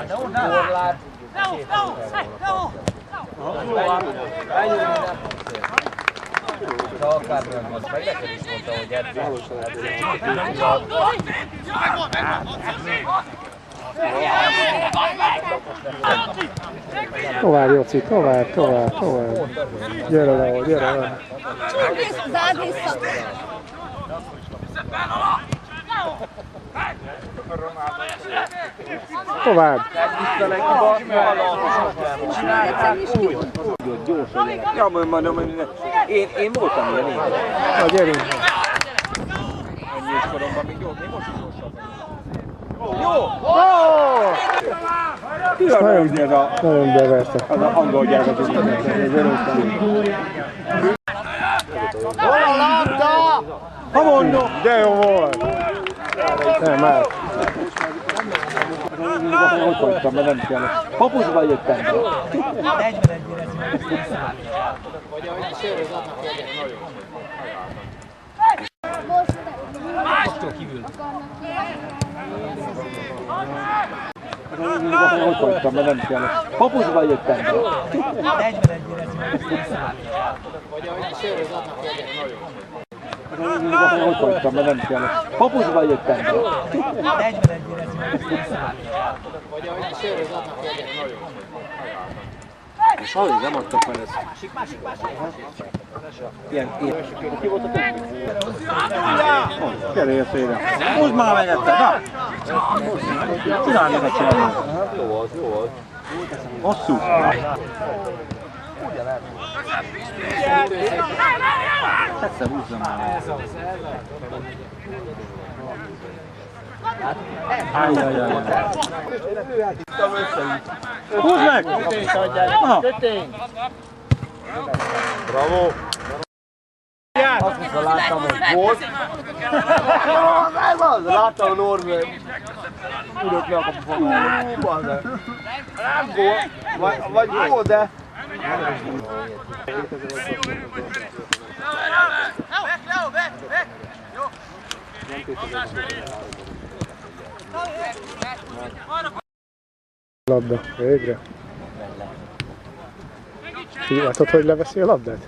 korlát. Ha akár nem az, meg neked is mondta, hogy Tovább, Joci, tovább. Gyere le, gyere le. Zárd vissza! Tovább. Ja, mondom, én voltam ilyen. Na, gyerünk. Ennyi koromban még jó, még most is gyorsabb. Nagyon beverte. Az a angol gyermek, az Hol a labda? ha mondom! De jó volt. Nem, már. Ott hagytam, mert nem kell. Papucsba jöttem. Ott hagytam, mert nem kell. Papucsba jöttem. Ott hagytam, mert nem kell. Papucsba jöttem. És ahogy nem adtak fel ezt. Ilyen. Ki volt a többi? Gyere szépen. Húzd már meg egyszer, na! Csinálj meg csinálni. Jó volt. Hosszú. Egyszer húzza már meg. Ajjajjaj. Húzd meg! Aha. Bravo! Azt viszont láttam, hogy volt. Láttam a Norbi. Ülök le a kapufonál. Nem volt. Vagy jó, de... Labda, végre. Látod, hogy leveszi a labdát?